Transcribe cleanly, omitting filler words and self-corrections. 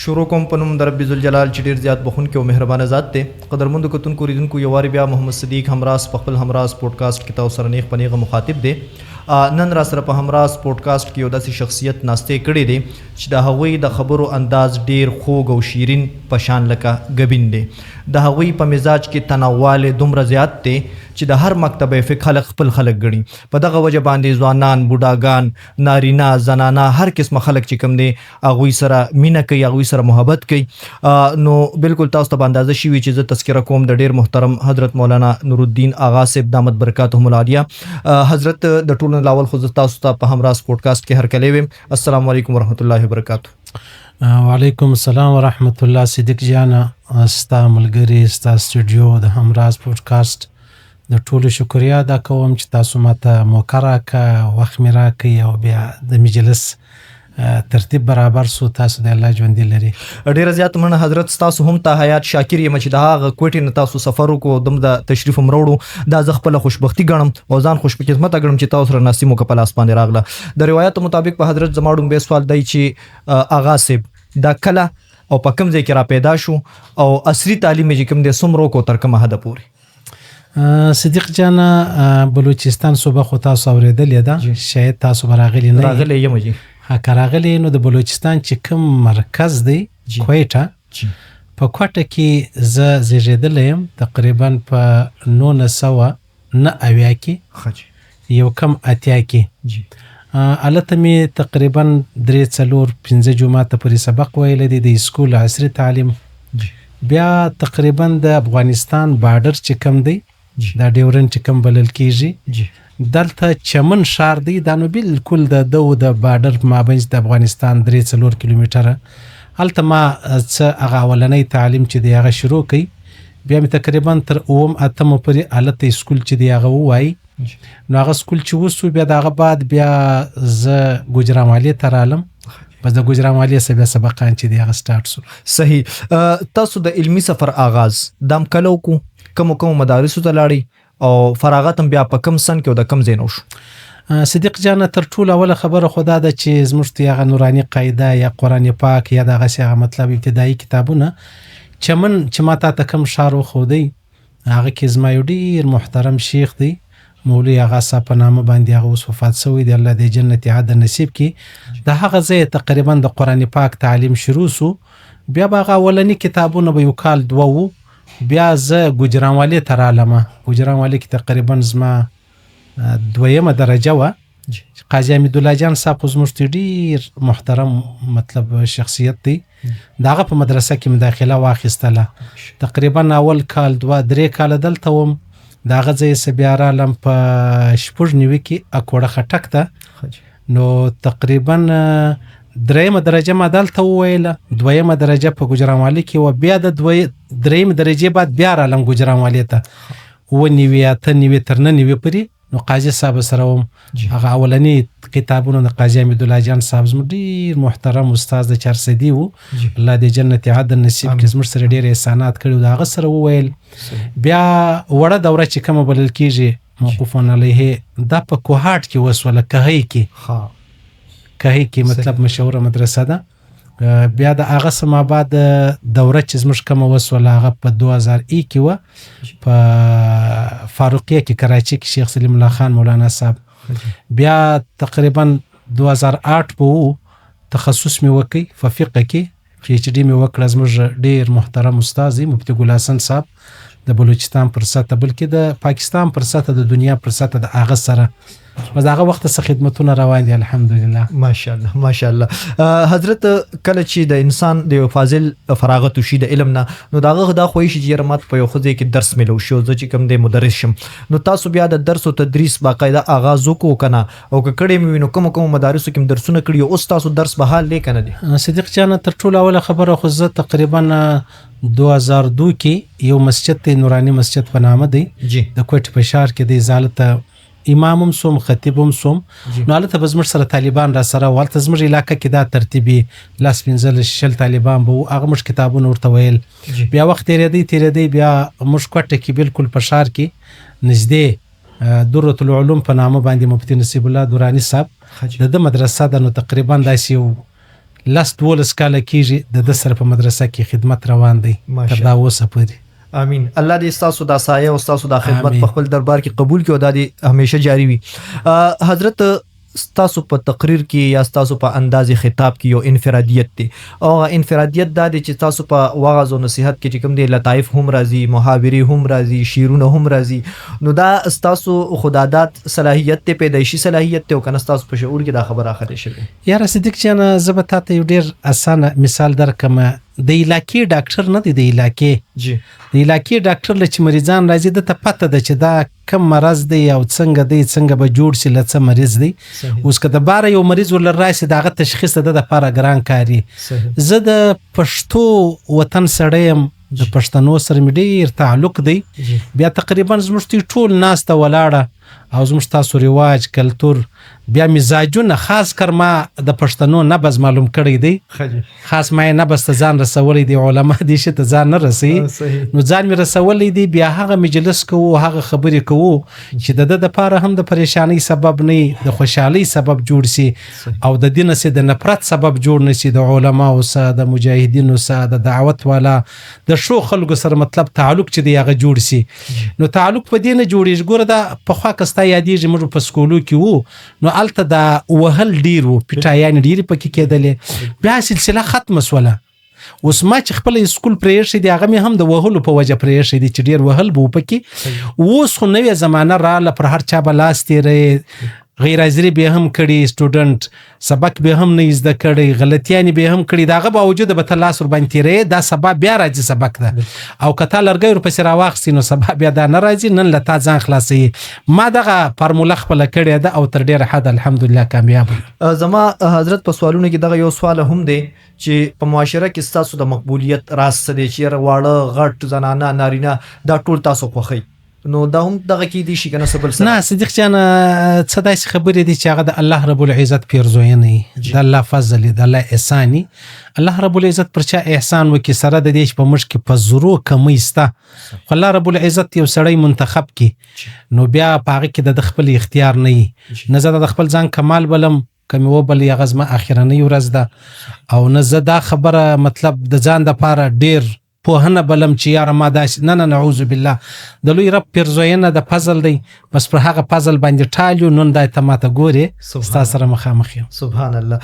شروع کوم په نوم د رب ذوالجلال چې ډېر زیات بخونکی او مهربانه ذات دی. قدرمندو کتونکو اوریدونکو یو وارې بیا محمد صدیق همراز په خپل همراز پودکاسټ کې تاسو سره نیغ په نیغه مخاطب دی. نن را سره په همراز پودکاسټ کې یو داسې شخصیت ناستې کړی دی چې د هغوی د خبرو انداز ډېر خوږ او شیرین په شان لکه ګبین دی. د هغوی په مزاج کې تنوع دومره زیات دی چې د هر مکتبه فقه خلق خپل خلق ګڼي. په دغه وجه باندې ځوانان، بوډاګان، نارینه، زنانه، هر قسمه خلق چې کوم دی هغوی سره مینه کوي، هغوی سره محبت کوي. نو بالکل تاسو ته به اندازه شوي چې زه تذکره کوم د ډېر محترم حضرت مولانا نورالدین آغا صاحب دامت برکاتهم العالیه. حضرت د ټولو لاول خو تاسو ته په همراز پودکاسټ کې هرکلی ویم. السلام علیکم ورحمت الله وبرکاتو. وعلیکم السلام ورحمت الله. صدیق جانا ستا ملګری ستا سټوډیو د همراز پودکاسټ د ټولو شکریا ادا کوم چې تاسو ماته موقع راکړه، وخت مې راکړی او بیا د مجلس ترتیب برابر سو. تاسو د الله ژوندي لري. ډیره زیات مننه حضرت. تاسو هم ته حیات شاکر یم چې د هغه کوټې نه تاسو سفر وکړو، دم د تشریف هم راوړو. دا زه خپله خوشبختي ګڼم او ځان خوشقسمته ګڼم چې تاسو سره ناستې موقع په لاس باندې راغله. د روایتو مطابق په حضرت زما ډومبی سوال دی چې آغا صاحب دا کله او په کوم ځای کې را پیدا شو او عصري تعلیم چې کوم دی څومره وکړو تر کومه حده پورې؟ صدیق جانا بلوچستان صوبه خو تاسو اورېدلې ده، شاید تاسو به راغلي نه راغلی یم جی. که راغلی نو د بلوچستان چې کوم مرکز دی کویټه، په کوټه کې زه زیږېدلی یم تقریبا په 1909 کې یو کم اتیا کې. هلته مې تقریبا 3-4-5 جماعته پورې سبق ویلی دی د اسکول عصري تعلیم. بیا تقریبا د افغانستان بارډر چې کم دی دا ډیورنډ چې کم بلل کېږي، دلته چمن ښار دی، دا نو بالکل د بارډر په مابینځ د افغانستان 3-4 کیلومتره. هلته ما څه هغه اولنی تعلیم چې دی هغه شروع کړي. بیا مې تقریبا تر 8 پورې هلته اسکول چې دی هغه ووایي. نو هغه سکول چې وسو بیا د هغه بعد بیا زه ګوجرانوالۍ ته رالم. بس د ګوجرانوالۍ څخه بیا سبقان چې دی هغه سټارټ سو. صحیح. تاسو د علمي سفر آغاز دام کله وکړو؟ کوم مدارسو ته لاړئ او فراغت هم بیا په کوم سن کې او د کوم ځای نه وشو؟ صدیق جان تر ټولو اوله خبره خو دا ده چې زموږ ته هغه نوراني قاعده یا قرآن پاک یا دغسې هغه مطلب ابتدایي کتابونه چمن چې ما ته کوم ښار وښودی هغه کې زما یو ډېر محترم شیخ دی مولوي آغا صاحب په نامه باندې، هغه اوس وفات شوی دی، الله د جنت عدن نصیب کړي. د هغه ځای تقریبا د قرآن پاک تعلیم شروع سو. بیا به هغه اولني کتابونه به یو کال دوه وو. بیا زه ګوجرانوالۍ ته رالم. ګوجرانوالۍ کې تقریبا زما 2مه درجه وه. قاضي حمیدالله جان صاحب خو زموږ ډېر محترم مطلب شخصیت دی، د هغه په مدرسه کې مې داخله واخیستله. تقریبا اول کال 2-3 کاله دلته وم. د هغه ځای څه بیا رالم په 96 کې اکوړه خټک ته. نو تقریبا 3مه درجه ما دلته وویله، 2مه درجه په ګوجرانوالۍ کې وه. بیا د 3مې درجې بعد بیا رالم ګوجرانوالۍ ته 98 تر 99 پورې. نو قاضي صاحب سره وم. هغه اولني کتابونه د قاضي حمیدالله جان صاحب زموږ ډېر محترم استاد د چارسدي و، الله د جنت عدن نصیب کړي، زموږ سره ډېر احسانات کړي. د هغه سره وویل. بیا وړه دوره چې کومه بلل کېږي موقوفون علیه دا په کوهاټ کې وسوله، کهی کې مطلب مشهوره مدرسه ده. بیا د هغه څه ما بعد دوره چې زموږ کومه وسوله هغه په 2001 کې وه په فاروقیه کې کراچي کې شیخ سلیم الله خان مولانا صاحب. بیا تقریبا 2008 په وو تخصص مې وکړ په فقه کې، PhD مې وکړه. زموږ ډېر محترم استاد مفتي ګل حسن صاحب د بلوچستان پر سطح بلکې د پاکستان پر سطح د دنیا پر سطح د هغه سره بس هغه وخت څخه خدمتونه روان دي الحمدلله. ماشاءالله ماشاءالله. حضرت کله چې د انسان د یو فاضل فراغت وشي د علم نه، نو دا هغه دا خوښ شي چې مات په یو خو ځای کې درس ملو شو، زه چې کوم د مدرس شم. نو تاسو بیا د درس او تدریس باقاعده آغاز وکړو کنه او که کړي مې نو کوم مدارسو کې درسونه کړي اوس تاسو درس به حال لیکنه دي؟ صدیق جان تر ټولو اوله خبره خو زه تقریبا 2002 کې یو مسجد ته نورانی مسجد په نامه دی د کوټې په ښار کې دی، زالته امام هم سوم خطیب هم سوم. نو هلته به زموږ سره طالبان را سره و. هلته زموږ علاقه کې دا ترتیبي 15-16 طالبان به و. هغه موږ کتابونه ورته ویل. بیا وخت تېرېدی بیا موږ کوټه کې بالکل په ښار کې نږدې درة العلوم په نامه باندې مفتي نصیب الله دراني صاحب د مدرسه ده. نو تقریبا داسې یو لس 12 کاله کېږي د ده سره په مدرسه کې خدمت روان دی تر دا اوسه پورې. امين. الله دې ستاسو دا سایه او ستاسو دا خدمت آمین. په خپل دربار کې قبول کړي او دا دې همیشه جاری وي. حضرت ستاسو په تقریر کې یا ستاسو په انداز خطاب کې یو انفرادیت دی او انفرادیت دا دی چې تاسو په واعظ او نصيحت کې چې کوم دی لطایف هم راځي، محاورې هم راځي، شعرونه هم راځي، نو دا ستاسو خدادات صلاحیت ته پیدایشي صلاحیت ته او کنه ستاسو په شعور کې دا خبره اخلي شوی. یاره صدیق جان زه به تاسو یو ډیر اسانه مثال درکم. د علاقې ډاکټر نه دی، د علاقې جی د علاقې ډاکټر لچ مریضان راځي د ته پته ده چې دا کم مرض دی او څنګه دی، څنګه به جوړ شي، لڅ مریض دی. اوس که د بار یو مریض ول راشي دغه تشخیص د لپاره ګران کاری. زه د پښتو وطن سړیم، د پښتنو سره مې ډیر تعلق دی. بیا تقریبا زموږ ټول ناس ته ولاړه او زموږ تاسو رواج کلتور بیا مزاجونه خاص کر ما د پښتنو نبض معلوم کړی دی. خاص ما نبض ته ځان رسولی دی، علما دې شي ته ځان نه رسي نو ځان مې رسولی دی. بیا هغه مجلس کوو، هغه خبرې کوو چې د لپاره هم د پریشانی سبب نه، د خوشحالي سبب جوړ شي او د دین سره د نفرت سبب جوړ نه شي. د علما او سره د مجاهدینو سره د دعوت والا د شو خلکو سره مطلب تعلق چې دی هغه جوړ شي. نو تعلق په دینه جوړیږي. ګوره دا په خوا کستا یادېږي موږ په سکولو کې وو نو الته دا وهل ډیر وو، پټایان ډیر پکې کېدلې. بیا سلسله ختم سوله. اوس ما چې خپل سکول پرېښی دی هغه مې هم د وهلو په وجه پرېښی دی چې ډیر وهل به پکې. اوس خو نوې زمانه راله، پر هر چا به لاس تېری، غیر حاضري به هم کړي، سټوډنټ سبق به هم نه زده کړي، غلطیانې به هم کړي. دغه باوجود به ته لاس ورباندې تېری، دا سبا بیا راځي سبق ده او که تا لرګی ورپسې راواخیستې نو سبا بیا دا نه راځي، نن له تا ځان خلاصوي. ما دغه فارموله خپله کړې ده او تر ډېره حد الحمدلله کامیاب یم. زما حضرت په سوالونو کې دغه یو سوال هم دی چې په معاشره کې ستاسو د مقبولیت راز څه دی چې واړه غټ زنانه نارینه دا ټول تاسو خوښوي، نو دا هم دغه کې دي شي کنه سبل سره؟ نه صدیق جان څه داسې خبرې دي چې هغه د الله رب العزت پیرزوینه، د الله فضل، د الله احسان. الله رب العزت پر چا احسان وکي سره د دې په مشک په زرو کمی ستا، خو الله رب العزت یو سړی منتخب کی نو بیا پاغه کې د خپل اختیار نه نه زه د خپل ځان کمال بلم کمی و بل یا غزمه اخرنی ورځ ده او نه زه دا خبره مطلب د ځان د پاره ډیر په هنه بلم چې یاره ما داسې نه نعوذ بالله د لوی رب پیرزوینه د فضل دی، بس پر هغه فضل باندې ټالیو نن دا ته ماته ګوري ستا سره مخامخ یم. سبحان الله.